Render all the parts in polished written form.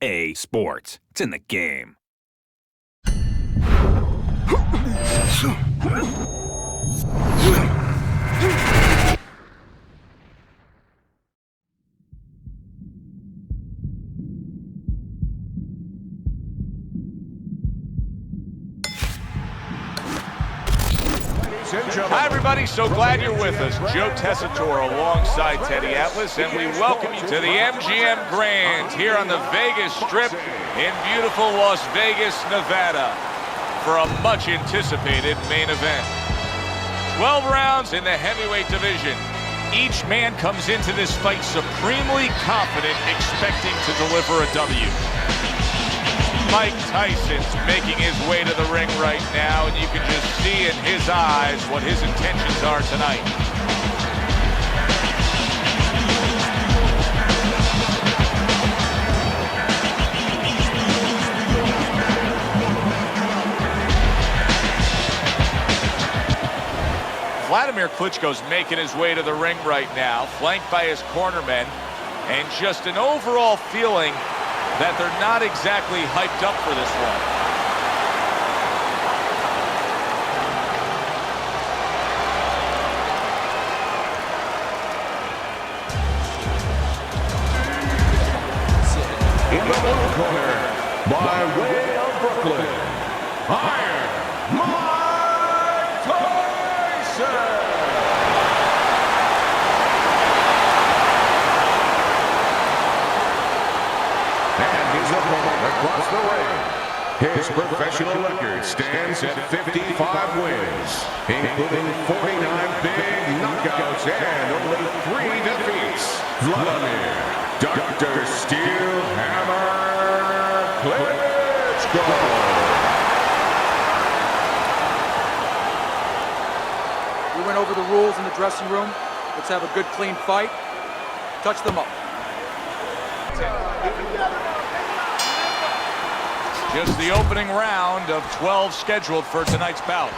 EA Sports. It's in the game. Hi, everybody. So glad you're with us. Joe Tessitore alongside Teddy Atlas, and we welcome you to the MGM Grand here on the Vegas Strip in beautiful Las Vegas, Nevada, for a much-anticipated main event. 12 rounds in the heavyweight division. Each man comes into this fight supremely confident, expecting to deliver a W. Mike Tyson's making his way to the ring right now, and you can just see in his eyes what his intentions are tonight. Wladimir Klitschko's making his way to the ring right now, flanked by his cornermen, and just an overall feeling that they're not exactly hyped up for this one. In the blue corner, by way of Brooklyn, Iron Mike Tyson! Across the ring, his professional record stands at 55 wins, including 49 big knockouts and only 3 defeats. Wladimir Dr. Steel Hammer Klitschko. We went over the rules in the dressing room. Let's have a good, clean fight. Touch them up. Just the opening round of 12 scheduled for tonight's bout.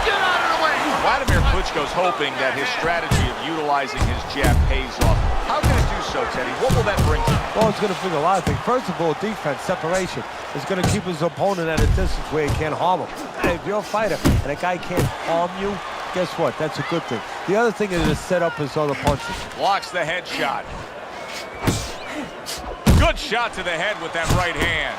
Get out of the way! Wladimir Klitschko's hoping that his strategy of utilizing his jab pays off. How can it do so, Teddy? What will that bring to him? Well, it's going to bring a lot of things. First of all, defense, separation. It's going to keep his opponent at a distance where he can't harm him. Hey, if you're a fighter and a guy can't harm you, guess what? That's a good thing. The other thing is to set up his other punches. Blocks the headshot. Good shot to the head with that right hand.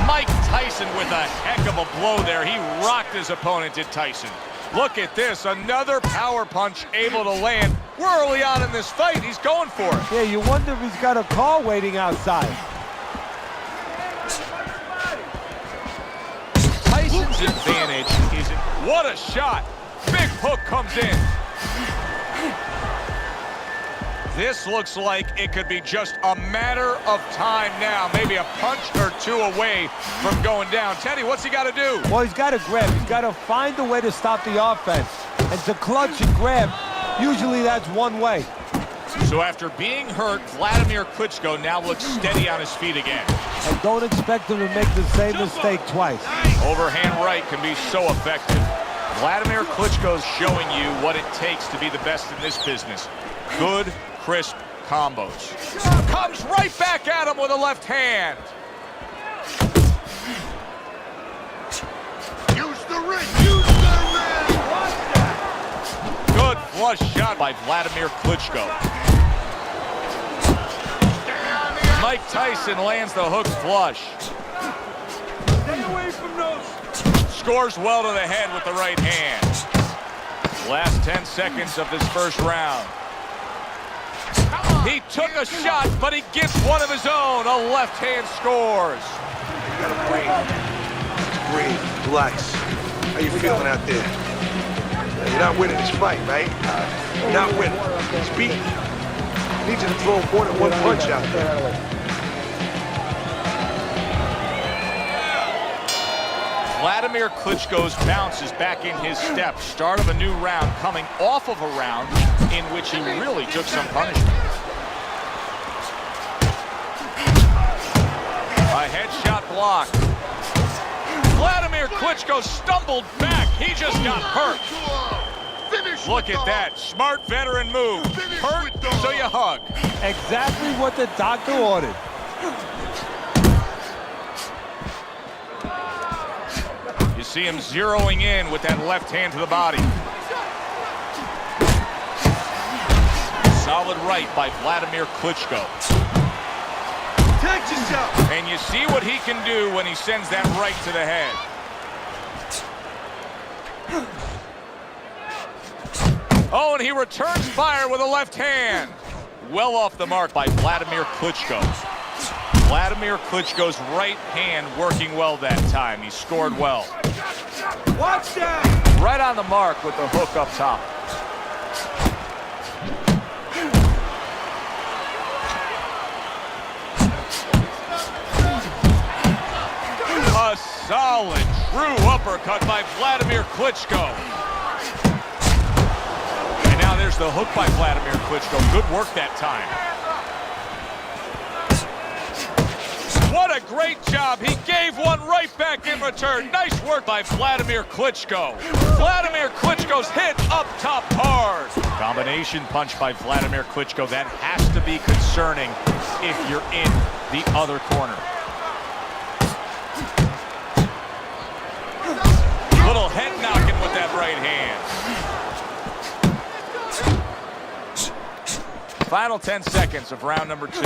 Mike Tyson with a heck of a blow there. He rocked his opponent, did Tyson. Look at this, another power punch able to land. We're early on in this fight. He's going for it. Yeah, you wonder if he's got a car waiting outside. Tyson's advantage is, what a shot. Big hook comes in. This looks like it could be just a matter of time now. Maybe a punch or two away from going down. Teddy, what's he got to do? Well, he's got to grab. He's got to find a way to stop the offense. And to clutch and grab, usually that's one way. So after being hurt, Wladimir Klitschko now looks steady on his feet again. And don't expect him to make the same mistake twice. Overhand right can be so effective. Wladimir Klitschko's showing you what it takes to be the best in this business. Good, crisp combos. Comes right back at him with a left hand. Use the ring! Use the ring! Watch that! Good flush shot by Wladimir Klitschko. Mike Tyson lands the hook flush. Stay away from those! Scores well to the head with the right hand. Last 10 seconds of this first round. He took a shot, but he gets one of his own. A left hand scores. You gotta breathe, relax. How you feeling out there? You're not winning this fight, right? You're not winning. It's beaten. I need you to throw more than one punch out there. Wladimir Klitschko's bounce is back in his step. Start of a new round, coming off of a round in which he really took some punishment. A headshot blocked. Wladimir Klitschko stumbled back. He just got hurt. Look at that. Smart veteran move. Hurt, so you hug. Exactly what the doctor ordered. You see him zeroing in with that left hand to the body. Solid right by Wladimir Klitschko. Protect yourself. And you see what he can do when he sends that right to the head. Oh, and he returns fire with a left hand. Well off the mark by Wladimir Klitschko. Wladimir Klitschko's right hand working well that time. He scored well. Watch that. Right on the mark with the hook up top. A solid, true uppercut by Wladimir Klitschko. And now there's the hook by Wladimir Klitschko. Good work that time. What a great job. He gave one right back in return. Nice work by Wladimir Klitschko. Wladimir Klitschko's hit up top hard. Combination punch by Wladimir Klitschko. That has to be concerning if you're in the other corner. Little head knocking with that right hand. Final 10 seconds of round number 2.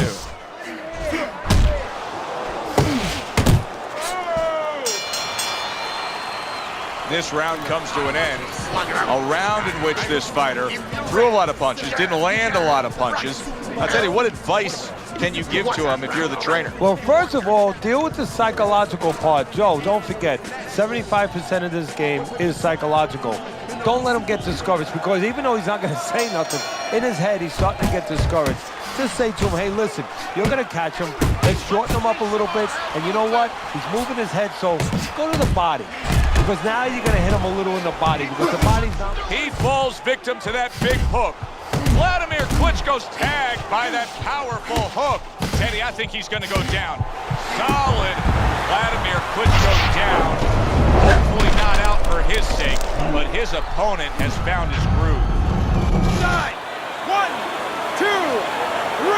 This round comes to an end. A round in which this fighter threw a lot of punches, didn't land a lot of punches. I'll tell you, what advice can you give to him if you're the trainer? Well, first of all, deal with the psychological part. Joe, don't forget, 75% of this game is psychological. Don't let him get discouraged, because even though he's not going to say nothing, in his head he's starting to get discouraged. Just say to him, hey, listen, you're going to catch him. Let's shorten him up a little bit. And you know what? He's moving his head, so go to the body. Because now you're going to hit him a little in the body, because the body's not... He falls victim to that big hook. Wladimir Klitschko's tagged by that powerful hook. Teddy, I think he's going to go down. Solid. Wladimir Klitschko down. Hopefully not out for his sake, but his opponent has found his groove. 9, 1, 2, 3,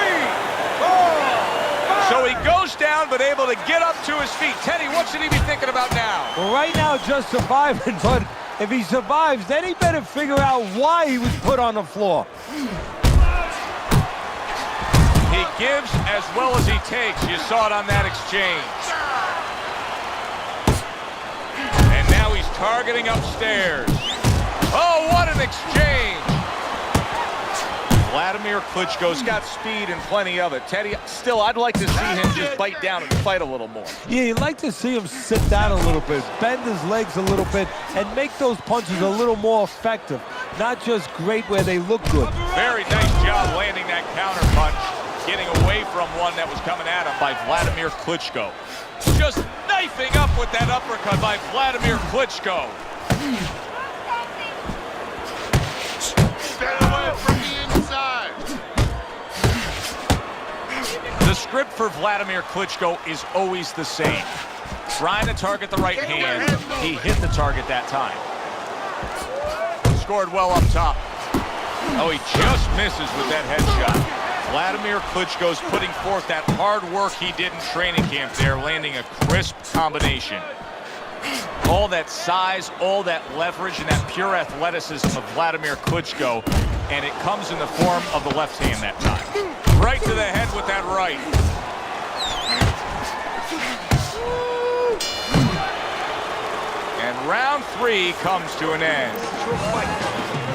4, 5. So he goes down, but able to get up to his feet. Teddy, what should he be thinking about now? Well, right now, just surviving, but if he survives, then he better figure out why he was put on the floor. He gives as well as he takes. You saw it on that exchange. And now he's targeting upstairs. Oh, what an exchange! Wladimir Klitschko's got speed and plenty of it. Teddy, still, I'd like to see him just bite down and fight a little more. Yeah, you'd like to see him sit down a little bit, bend his legs a little bit, and make those punches a little more effective. Not just great where they look good. Very nice job landing that counter punch, getting away from one that was coming at him by Wladimir Klitschko. Just knifing up with that uppercut by Wladimir Klitschko. Stay away from the inside. The script for Wladimir Klitschko is always the same. Trying to target the right hand. He hit the target that time. Scored well up top. Oh, he just misses with that headshot. Wladimir Klitschko's putting forth that hard work he did in training camp there, landing a crisp combination. All that size, all that leverage, and that pure athleticism of Wladimir Klitschko, and it comes in the form of the left hand that time. Right to the head with that right. And round 3 comes to an end. Short fight.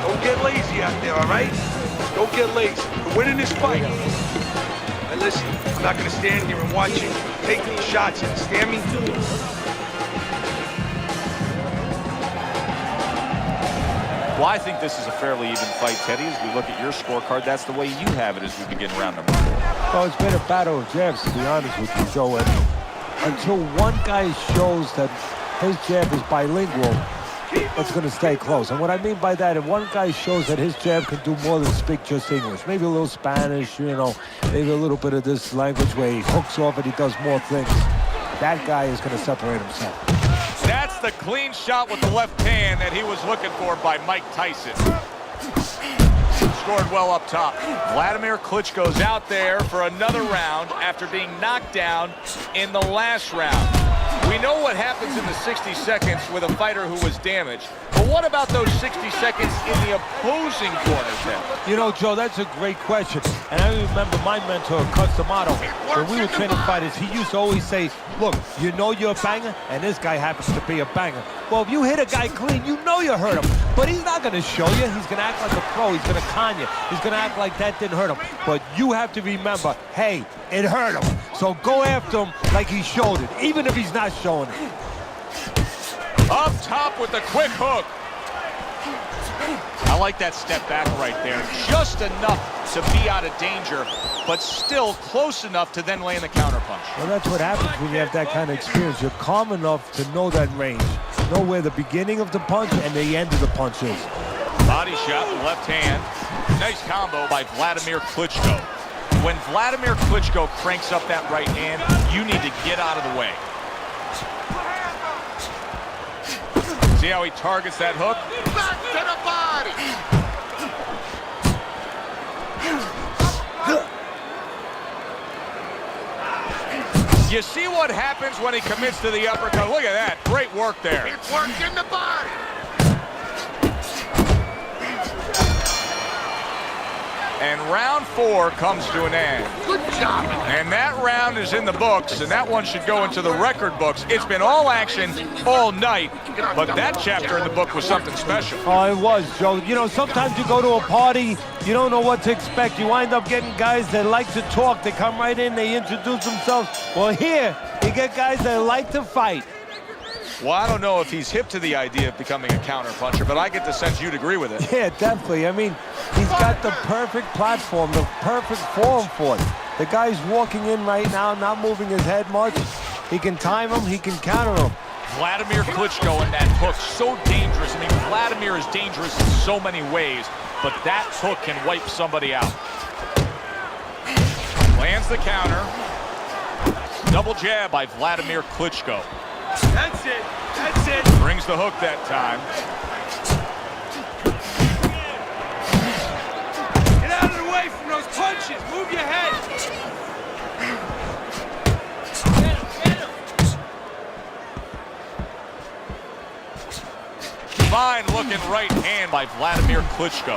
Don't get lazy out there, all right? Don't get lazy. We're winning this fight. And listen, I'm not going to stand here and watch you take these shots. You understand me? Well, I think this is a fairly even fight, Teddy. As we look at your scorecard, that's the way you have it as we begin round number 4. Well, it's been a battle of jabs, to be honest with you, Joe. And until one guy shows that his jab is bilingual, it's going to stay close. And what I mean by that, if one guy shows that his jab can do more than speak just English, maybe a little Spanish, you know, maybe a little bit of this language where he hooks off and he does more things, that guy is going to separate himself. That's the clean shot with the left hand that he was looking for by Mike Tyson. Scored well up top. Wladimir Klitschko's out there for another round after being knocked down in the last round. We know what happens in the 60 seconds with a fighter who was damaged. But what about those 60 seconds in the opposing corner then? You know, Joe, that's a great question. And I remember my mentor, Customato, when we were training fighters, he used to always say, look, you know you're a banger, and this guy happens to be a banger. Well, if you hit a guy clean, you know you hurt him. But he's not going to show you. He's going to act like a pro. He's going to con you. He's going to act like that didn't hurt him. But you have to remember, hey, it hurt him. So go after him like he showed it, even if he's not showing it. Up top with the quick hook. I like that step back right there. Just enough to be out of danger, but still close enough to then land the counterpunch. Well, that's what happens when you have that kind of experience. You're calm enough to know that range. Know where the beginning of the punch and the end of the punch is. Body shot, left hand. Nice combo by Wladimir Klitschko. When Wladimir Klitschko cranks up that right hand, you need to get out of the way. See how he targets that hook? Back to the body. You see what happens when he commits to the uppercut? Look at that. Great work there. It's work in the body. And round 4 comes to an end. Good job. And that round is in the books, and that one should go into the record books. It's been all action all night, but that chapter in the book was something special. Oh, it was, Joe. You know, sometimes you go to a party, you don't know what to expect. You wind up getting guys that like to talk. They come right in, they introduce themselves. Well, here, you get guys that like to fight. Well, I don't know if he's hip to the idea of becoming a counterpuncher, but I get the sense you'd agree with it. Yeah, definitely. I mean, he's got the perfect platform, the perfect form for it. The guy's walking in right now, not moving his head much. He can time him, he can counter him. Wladimir Klitschko and that hook, so dangerous. I mean, Wladimir is dangerous in so many ways, but that hook can wipe somebody out. Lands the counter. Double jab by Wladimir Klitschko. That's it. That's it. Brings the hook that time. Get out of the way from those punches. Move your head. Fine looking right hand by Wladimir Klitschko.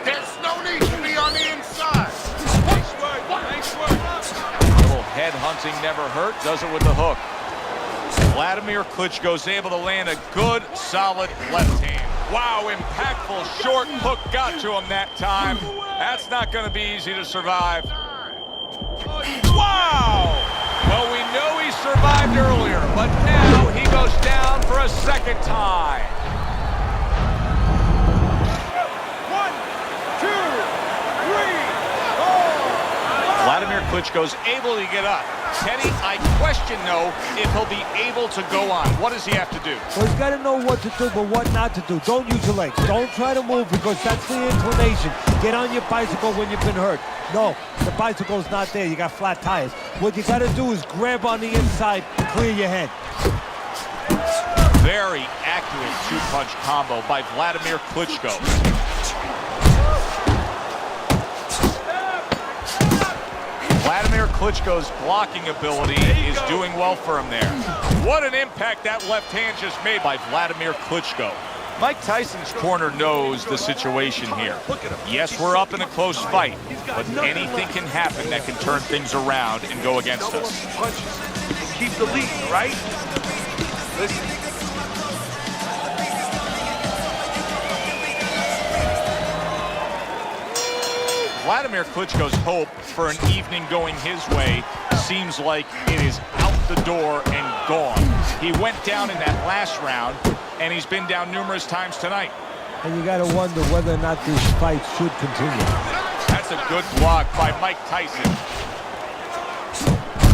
There's no need to be on the inside. Nice work. Nice work. Head hunting never hurt, does it with the hook. Wladimir Klitschko's able to land a good, solid left hand. Wow, impactful short hook got to him that time. That's not going to be easy to survive. Wow! Well, we know he survived earlier, but now he goes down for a second time. 1, 2, 3, 4. Wladimir Klitschko's able to get up. Teddy, I question, though, if he'll be able to go on. What does he have to do? Well, he's got to know what to do, but what not to do. Don't use your legs. Don't try to move because that's the inclination. Get on your bicycle when you've been hurt. No, the bicycle's not there. You got flat tires. What you got to do is grab on the inside, clear your head. Very accurate two-punch combo by Wladimir Klitschko. Wladimir Klitschko's blocking ability is doing well for him there. What an impact that left hand just made by Wladimir Klitschko. Mike Tyson's corner knows the situation here. Yes, we're up in a close fight, but anything can happen that can turn things around and go against us. Punches. Keep the lead, right? Listen. Wladimir Klitschko's hope for an evening going his way seems like it is out the door and gone. He went down in that last round, and he's been down numerous times tonight. And you got to wonder whether or not this fight should continue. That's a good block by Mike Tyson.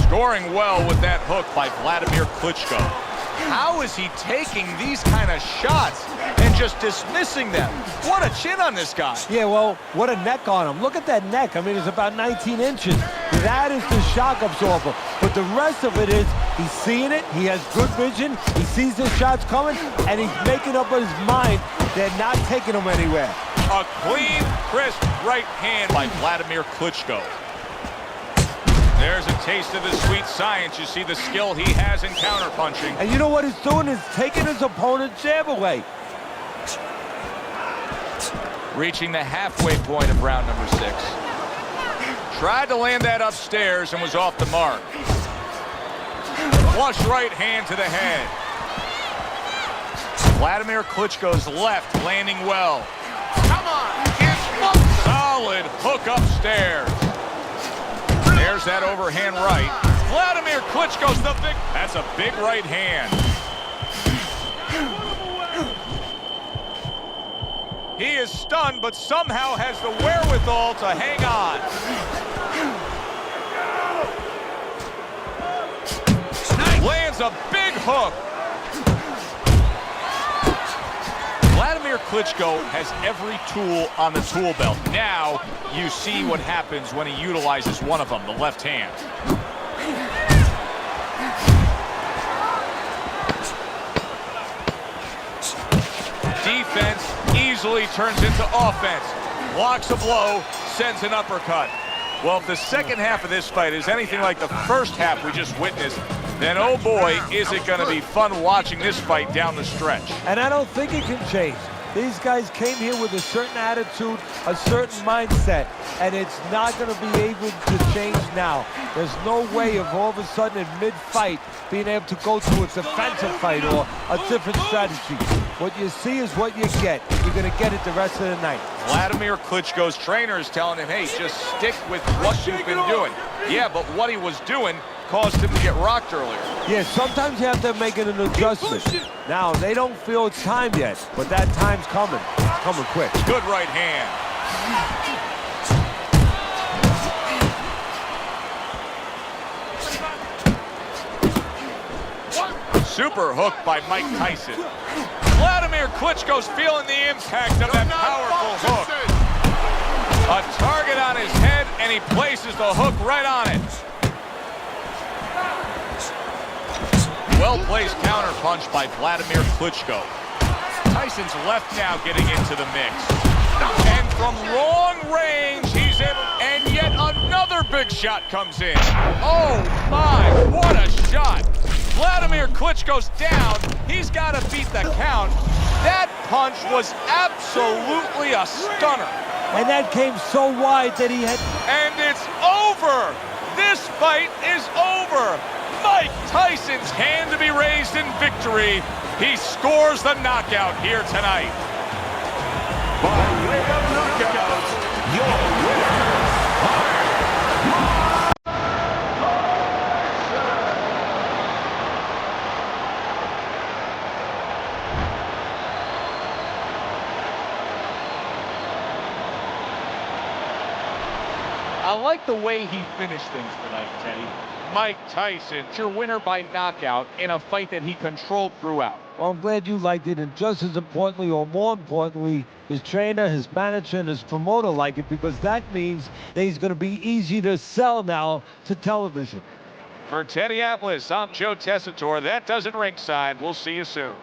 Scoring well with that hook by Wladimir Klitschko. How is he taking these kind of shots and just dismissing them? What a chin on this guy. Yeah, well, what a neck on him. Look at that neck. I mean, it's about 19 inches. That is the shock absorber. But the rest of it is he's seeing it, he has good vision, he sees the shots coming, and he's making up his mind they're not taking him anywhere. A clean, crisp right hand by Wladimir Klitschko. There's a taste of the sweet science. You see the skill he has in counterpunching. And you know what he's doing? He's taking his opponent's jab away. Reaching the halfway point of round number 6. Tried to land that upstairs and was off the mark. Flush right hand to the head. Wladimir Klitschko's left landing well. Come on, get smoked. Solid hook upstairs. There's that overhand right. Wladimir Klitschko's the big... That's a big right hand. He is stunned, but somehow has the wherewithal to hang on. Lands a big hook. Wladimir Klitschko has every tool on the tool belt. Now you see what happens when he utilizes one of them, the left hand. Defense easily turns into offense. Blocks a blow, sends an uppercut. Well, if the second half of this fight is anything like the first half we just witnessed, then oh boy, is it going to be fun watching this fight down the stretch. And I don't think it can change. These guys came here with a certain attitude, a certain mindset, and it's not going to be able to change now. There's no way of all of a sudden in mid-fight being able to go to a defensive fight or a different strategy. What you see is what you get. You're going to get it the rest of the night. Wladimir Klitschko's trainer is telling him, hey, just stick with what you've been doing. Yeah, but what he was doing caused him to get rocked earlier. Yeah, sometimes you have to make an adjustment. Now, they don't feel it's time yet, but that time's coming. Coming quick. Good right hand. Super hook by Mike Tyson. Wladimir Klitschko's feeling the impact of that powerful hook. A target on his head, and he places the hook right on it. Well-placed counterpunch by Wladimir Klitschko. Tyson's left now getting into the mix. And from long range, he's in, and yet another big shot comes in. Oh my, what a shot. Wladimir Klitschko's down. He's got to beat the count. That punch was absolutely a stunner. And that came so wide that he had... And it's over. This fight is over. Mike Tyson's hand to be raised in victory. He scores the knockout here tonight. By way of knockout, your winner, I like the way he finished things tonight, Teddy. Mike Tyson, your winner by knockout in a fight that he controlled throughout. Well, I'm glad you liked it, and just as importantly, or more importantly, his trainer, his manager, and his promoter like it, because that means that he's going to be easy to sell now to television. For Teddy Atlas, I'm Joe Tessitore. That does it ringside. We'll see you soon.